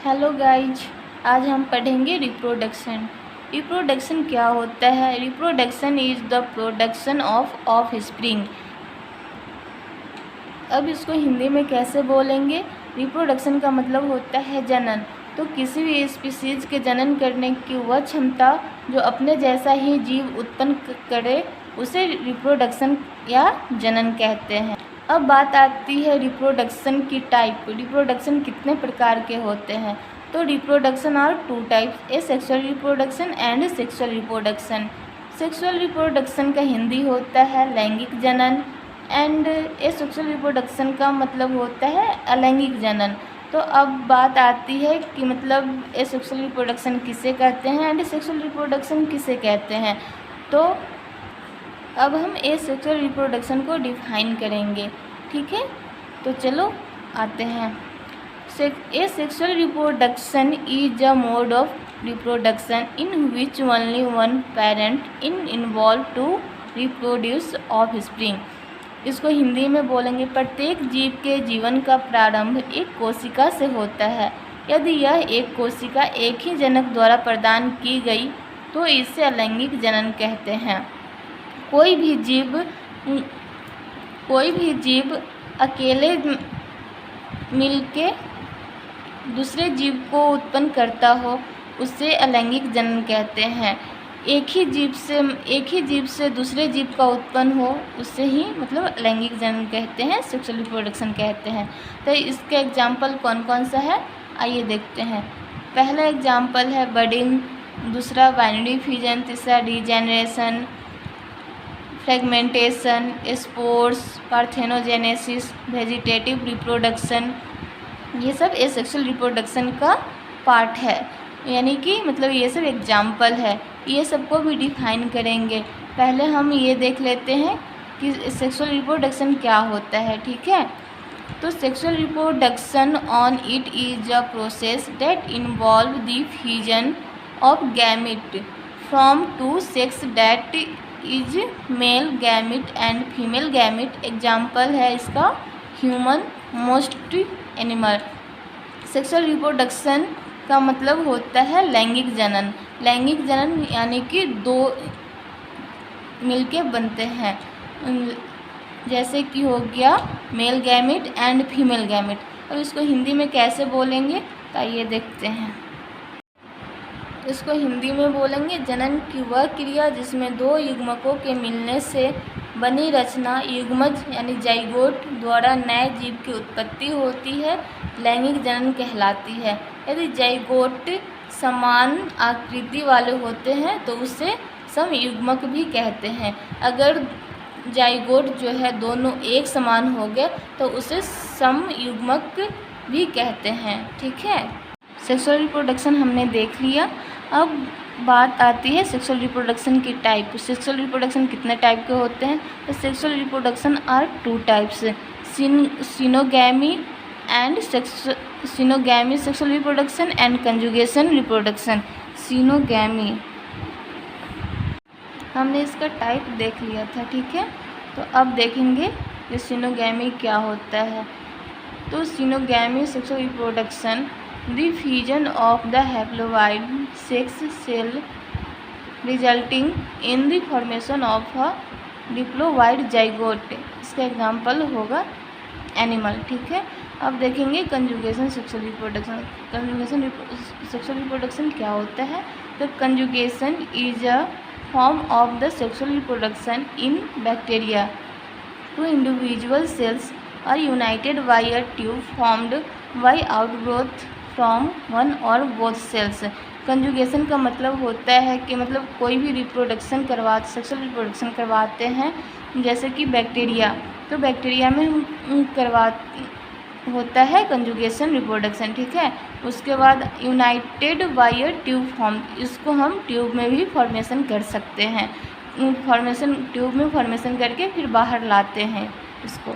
Hello guys, आज हम पढ़ेंगे रिप्रोडक्शन। रिप्रोडक्शन क्या होता है? Reproduction is the production of offspring. अब इसको हिंदी में कैसे बोलेंगे? रिप्रोडक्शन का मतलब होता है जनन। तो किसी भी स्पीसीज के जनन करने की वह क्षमता जो अपने जैसा ही जीव उत्पन्न करे उसे रिप्रोडक्शन या जनन कहते हैं। अब बात आती है रिप्रोडक्शन की टाइप। रिप्रोडक्शन कितने प्रकार के होते हैं? तो reproduction are two types, asexual reproduction and sexual reproduction. Sexual reproduction का हिंदी होता है लैंगिक जनन एंड ए सेक्सुअल रिप्रोडक्शन का मतलब होता है अलैंगिक जनन। तो अब बात आती है कि मतलब ए सेक्सुअल रिप्रोडक्शन किसे कहते हैं एंड सेक्सुअल रिप्रोडक्शन किसे कहते हैं। तो अब हम ए सेक्सुअल रिप्रोडक्शन को डिफाइन करेंगे, ठीक है। तो चलो आते हैं। Asexual reproduction is a mode of reproduction in which only one parent involve to reproduce offspring. इसको हिंदी में बोलेंगे प्रत्येक जीव के जीवन का प्रारंभ एक कोशिका से होता है। यदि यह एक कोशिका एक ही जनक द्वारा प्रदान की गई तो इसे अलैंगिक जनन कहते हैं। कोई भी जीव अकेले मिलके दूसरे जीव को उत्पन्न करता हो उसे अलैंगिक जनन कहते हैं। एक ही जीव से दूसरे जीव का उत्पन्न हो उससे ही मतलब अलैंगिक जनन कहते हैं, सेक्सुअल रिप्रोडक्शन कहते हैं। तो इसके एग्जाम्पल कौन कौन सा है आइए देखते हैं। पहला एग्जाम्पल है बडिंग, दूसरा बाइनरी फ्यूजन, तीसरा degeneration, fragmentation, spores, parthenogenesis, vegetative reproduction. ये सब एसेक्सुअल रिप्रोडक्शन का पार्ट है, यानी कि मतलब ये सब एग्जाम्पल है। ये सबको भी डिफाइन करेंगे। पहले हम ये देख लेते हैं कि सेक्सुअल रिप्रोडक्शन क्या होता है, ठीक है। तो sexual reproduction on it is a process that involve the fusion of gamete from two sex that is male gamete and female gamete. Example है इसका human, most animal. Sexual reproduction का मतलब होता है लैंगिक जनन। लैंगिक जनन यानी कि दो मिलके बनते हैं, जैसे कि हो गया mail gamete and female gamete. अब इसको हिंदी में कैसे बोलेंगे तो आइए देखते हैं। इसको हिंदी में बोलेंगे जनन की वह क्रिया जिसमें दो युग्मकों के मिलने से बनी रचना युग्मज यानी जाइगोट द्वारा नए जीव की उत्पत्ति होती है, लैंगिक जनन कहलाती है। यदि जाइगोट समान आकृति वाले होते हैं तो उसे समयुग्मक भी कहते हैं। अगर जाइगोट जो है दोनों एक समान हो गए तो उसे समयुग्मक भी कहते हैं, ठीक है। सेक्सुअल रिप्रोडक्शन हमने देख लिया। अब बात आती है सेक्सुअल रिप्रोडक्शन की टाइप। सेक्सुअल रिप्रोडक्शन कितने टाइप के होते हैं? तो sexual reproduction are two types, syngamy and syngamy sexual reproduction and conjugation reproduction. Syngamy हमने इसका टाइप देख लिया था, ठीक है। तो अब देखेंगे कि सिनोगैमी क्या होता है। तो syngamy sexual reproduction the fusion of the haploid sex cell resulting in the formation of a diploid zygote। इसका एग्जाम्पल होगा एनिमल, ठीक है। अब देखेंगे conjugation sexual reproduction. Conjugation sexual reproduction क्या होता है? तो conjugation is a form of the sexual reproduction in bacteria. Two individual cells are united by a tube formed by outgrowth from one और बोथ सेल्स। कंजुगेशन का मतलब होता है कि मतलब कोई भी सेक्सुअल रिप्रोडक्शन करवाते हैं, जैसे कि बैक्टीरिया, तो बैक्टीरिया में होता है कंजुगेशन रिप्रोडक्शन, ठीक है। उसके बाद united by a tube form, इसको हम ट्यूब में भी फॉर्मेशन कर सकते हैं। ट्यूब में फॉर्मेशन करके फिर बाहर लाते हैं इसको।